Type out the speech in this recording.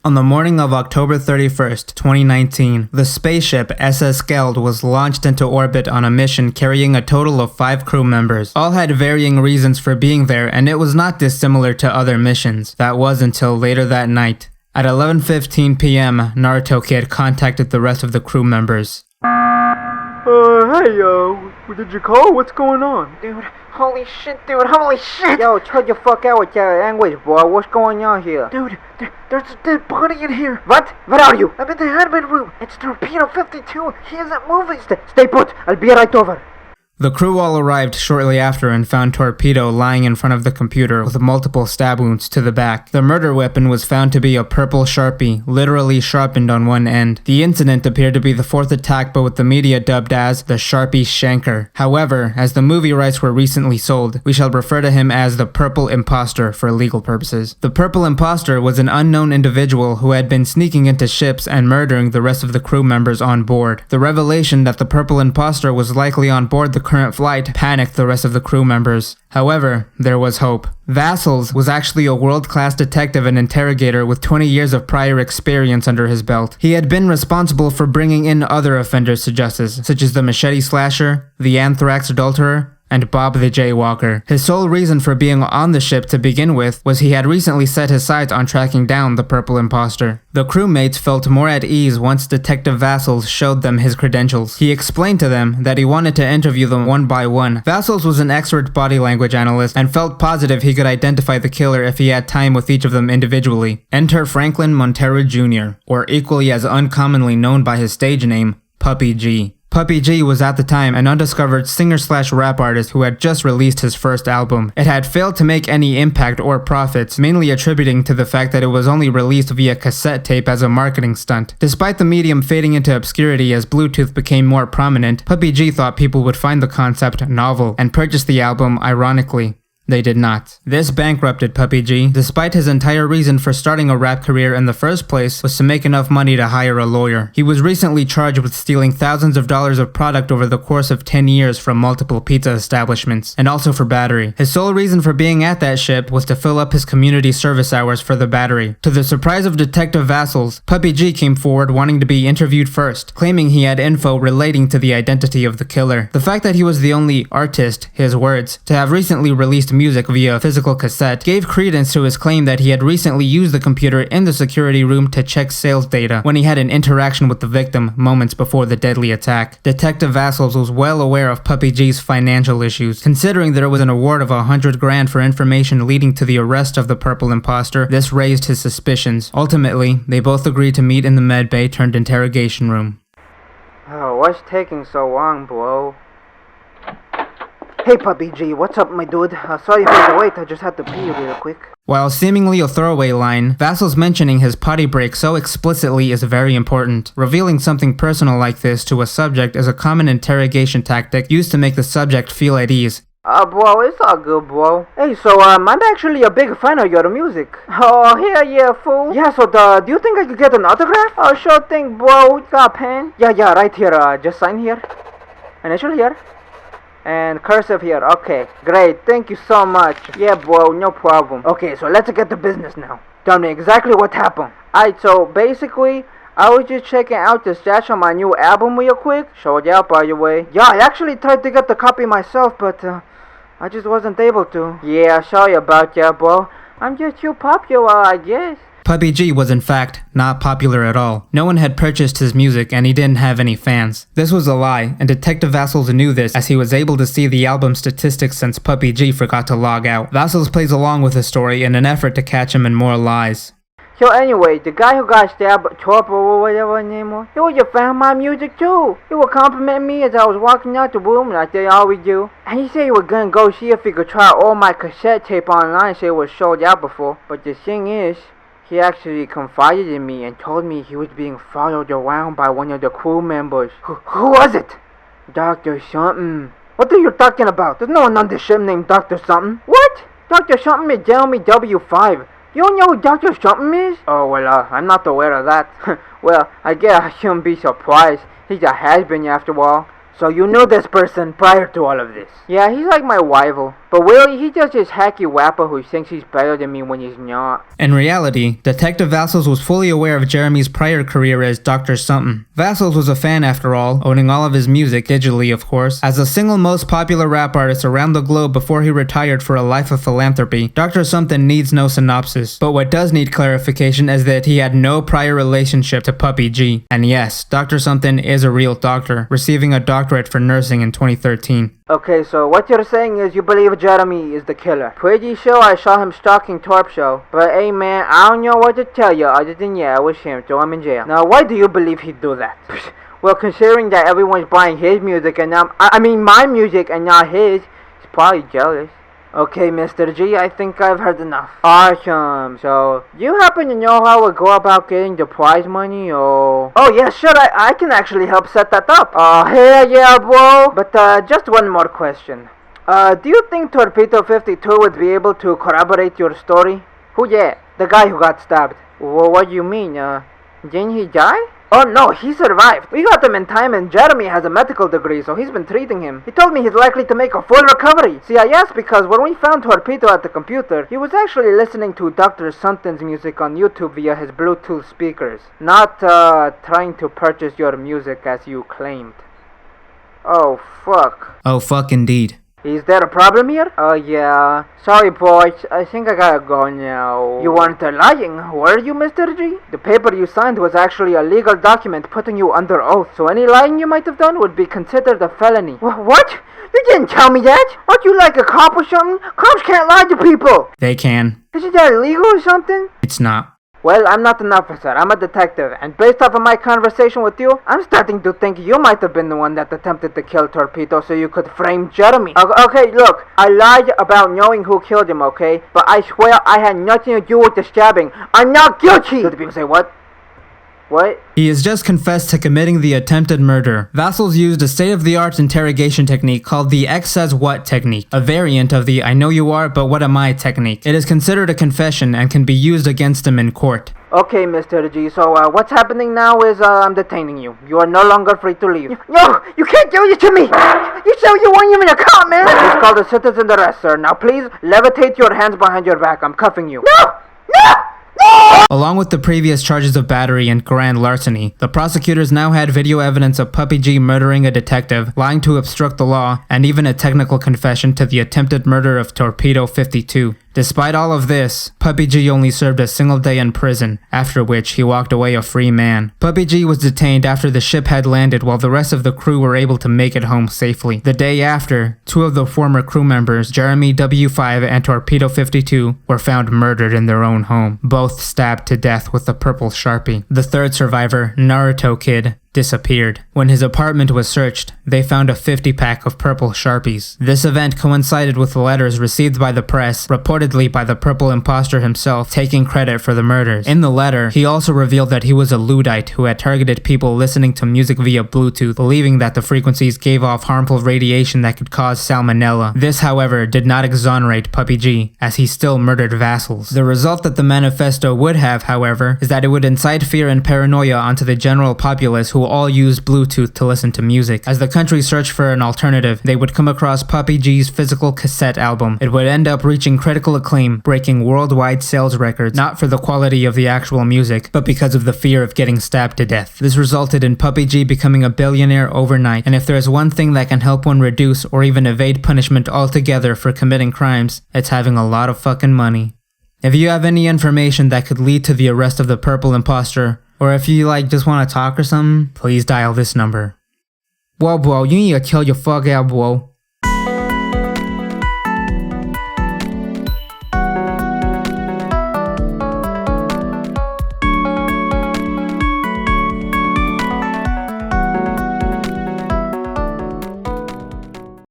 On the morning of October 31st, 2019, the spaceship SS Geld was launched into orbit on a mission carrying a total of 5 crew members. All had varying reasons for being there, and it was not dissimilar to other missions. That was until later that night. At 11:15 p.m., Naruto Kid contacted the rest of the crew members. Hey, did you call? What's going on? Dude, holy shit, holy shit! Yo, chill the fuck out with your language, boy. What's going on here? Dude, there's a dead body in here. What? Where are you? I'm in the admin room. It's Torpedo 52. He isn't moving. Stay put. I'll be right over. The crew all arrived shortly after and found Torpedo lying in front of the computer with multiple stab wounds to the back. The murder weapon was found to be a purple Sharpie, literally sharpened on one end. The incident appeared to be the 4th attack, but with the media dubbed as the Sharpie Shanker. However, as the movie rights were recently sold, we shall refer to him as the Purple Imposter for legal purposes. The Purple Imposter was an unknown individual who had been sneaking into ships and murdering the rest of the crew members on board. The revelation that the Purple Imposter was likely on board the current flight panicked the rest of the crew members. However, there was hope. Vassals was actually a world-class detective and interrogator with 20 years of prior experience under his belt. He had been responsible for bringing in other offenders to justice, such as the Machete Slasher, the Anthrax Adulterer, and Bob the Jaywalker. His sole reason for being on the ship to begin with was he had recently set his sights on tracking down the Purple Imposter. The crewmates felt more at ease once Detective Vassals showed them his credentials. He explained to them that he wanted to interview them one by one. Vassals was an expert body language analyst and felt positive he could identify the killer if he had time with each of them individually. Enter Franklin Montero Jr., or equally as uncommonly known by his stage name, Puppy G. Puppy G was at the time an undiscovered singer-slash-rap artist who had just released his first album. It had failed to make any impact or profits, mainly attributing to the fact that it was only released via cassette tape as a marketing stunt. Despite the medium fading into obscurity as Bluetooth became more prominent, Puppy G thought people would find the concept novel and purchase the album ironically. They did not. This bankrupted Puppy G, despite his entire reason for starting a rap career in the first place was to make enough money to hire a lawyer. He was recently charged with stealing thousands of dollars of product over the course of 10 years from multiple pizza establishments, and also for Battery. His sole reason for being at that ship was to fill up his community service hours for the Battery. To the surprise of Detective Vassals, Puppy G came forward wanting to be interviewed first, claiming he had info relating to the identity of the killer. The fact that he was the only artist, his words, to have recently released music via physical cassette gave credence to his claim that he had recently used the computer in the security room to check sales data when he had an interaction with the victim moments before the deadly attack. Detective Vassals was well aware of Puppy G's financial issues. Considering there was an award of $100 grand for information leading to the arrest of the Purple Imposter, this raised his suspicions. Ultimately, they both agreed to meet in the med bay turned interrogation room. Oh, what's taking so long, bro? Hey, Puppy G, what's up, my dude? Sorry for the wait, I just had to pee real quick. While seemingly a throwaway line, Vassals mentioning his potty break so explicitly is very important. Revealing something personal like this to a subject is a common interrogation tactic used to make the subject feel at ease. Bro, it's all good, bro. Hey, so, I'm actually a big fan of your music. Oh, hell yeah, fool. Yeah, so, do you think I could get an autograph? Oh, sure thing, bro. You got a pen? Yeah, right here, just sign here. Initial here. And cursive here. Okay, great. Thank you so much. Yeah, bro, no problem. Okay, so let's get to business now. Tell me exactly what happened. Alright, so basically, I was just checking out the stats on my new album real quick. Showed out, by the way. Yeah, I actually tried to get the copy myself, but I just wasn't able to. Yeah, sorry about that, bro. I'm just too popular, I guess. Puppy G was in fact not popular at all. No one had purchased his music and he didn't have any fans. This was a lie, and Detective Vassals knew this as he was able to see the album statistics since Puppy G forgot to log out. Vassals plays along with the story in an effort to catch him in more lies. So anyway, the guy who got stabbed, Torpo or whatever his name was, he was a fan of my music too. He would compliment me as I was walking out the room like they always do. And he said he was gonna go see if he could try all my cassette tape online, say it was sold out before. But the thing is, he actually confided in me and told me he was being followed around by one of the crew members. Who was it? Dr. Something. What are you talking about? There's no one on this ship named Dr. Something. What? Dr. Something is Jeremy W5. You don't know who Dr. Something is? Oh, well, I'm not aware of that. Well, I guess I shouldn't be surprised. He's a has-been after all. So you knew this person prior to all of this? Yeah, he's like my rival. But really, he's just this hacky wapper who thinks he's better than me when he's not. In reality, Detective Vassals was fully aware of Jeremy's prior career as Dr. Something. Vassals was a fan after all, owning all of his music, digitally of course. As the single most popular rap artist around the globe before he retired for a life of philanthropy, Dr. Something needs no synopsis. But what does need clarification is that he had no prior relationship to Puppy G. And yes, Dr. Something is a real doctor, receiving a doctorate for nursing in 2013. Okay, so what you're saying is you believe Jeremy is the killer. Pretty sure I saw him stalking Torp Show. But hey man, I don't know what to tell you other than yeah, it was him. Throw him in jail. Now why do you believe he'd do that? Well, considering that everyone's buying his music and my music and not his, he's probably jealous. Okay, Mr. G, I think I've heard enough. Awesome. So, you happen to know how we go about getting the prize money, or... Oh, yeah, sure, I can actually help set that up. Hell yeah, bro. But, just one more question. Do you think Torpedo 52 would be able to corroborate your story? Who, yeah, the guy who got stabbed. Well, what do you mean, didn't he die? Oh no, he survived. We got him in time and Jeremy has a medical degree, so he's been treating him. He told me he's likely to make a full recovery. See, I asked because when we found Torpedo at the computer, he was actually listening to Dr. Something's music on YouTube via his Bluetooth speakers. Not, trying to purchase your music as you claimed. Oh, fuck. Oh, fuck indeed. Is there a problem here? Oh, yeah. Sorry, boys. I think I gotta go now. You weren't lying, were you, Mr. G? The paper you signed was actually a legal document putting you under oath, so any lying you might have done would be considered a felony. What? You didn't tell me that! Aren't you like a cop or something? Cops can't lie to people! They can. Isn't that illegal or something? It's not. Well, I'm not an officer, I'm a detective, and based off of my conversation with you, I'm starting to think you might have been the one that attempted to kill Torpedo so you could frame Jeremy. Okay, look, I lied about knowing who killed him, okay? But I swear I had nothing to do with the stabbing. I'm not guilty! Did the people say what? What? He has just confessed to committing the attempted murder. Vassals used a state-of-the-art interrogation technique called the X says what technique, a variant of the I know you are, but what am I technique. It is considered a confession and can be used against him in court. Okay, Mr. G, so what's happening now is I'm detaining you. You are no longer free to leave. No, you can't do this to me! You said you weren't even a cop, man! It's called a citizen arrest, sir. Now please, levitate your hands behind your back. I'm cuffing you. No! No! Along with the previous charges of battery and grand larceny, the prosecutors now had video evidence of Puppy G murdering a detective, lying to obstruct the law, and even a technical confession to the attempted murder of Torpedo 52. Despite all of this, Puppy G only served a single day in prison, after which he walked away a free man. Puppy G was detained after the ship had landed while the rest of the crew were able to make it home safely. The day after, two of the former crew members, Jeremy W5 and Torpedo 52, were found murdered in their own home, both stabbed to death with a purple Sharpie. The third survivor, Naruto Kid, disappeared. When his apartment was searched, they found a 50-pack of purple Sharpies. This event coincided with letters received by the press, reportedly by the purple imposter himself, taking credit for the murders. In the letter, he also revealed that he was a Luddite who had targeted people listening to music via Bluetooth, believing that the frequencies gave off harmful radiation that could cause salmonella. This, however, did not exonerate Puppy G, as he still murdered Vassals. The result that the manifesto would have, however, is that it would incite fear and paranoia onto the general populace who all used Bluetooth to listen to music. As the country searched for an alternative, they would come across Puppy G's physical cassette album. It would end up reaching critical acclaim, breaking worldwide sales records, not for the quality of the actual music, but because of the fear of getting stabbed to death. This resulted in Puppy G becoming a billionaire overnight, and if there's one thing that can help one reduce or even evade punishment altogether for committing crimes, it's having a lot of fucking money. If you have any information that could lead to the arrest of the purple imposter, or if you just want to talk or something, please dial this number. Whoa, bro, you need to chill your fuck out, bro.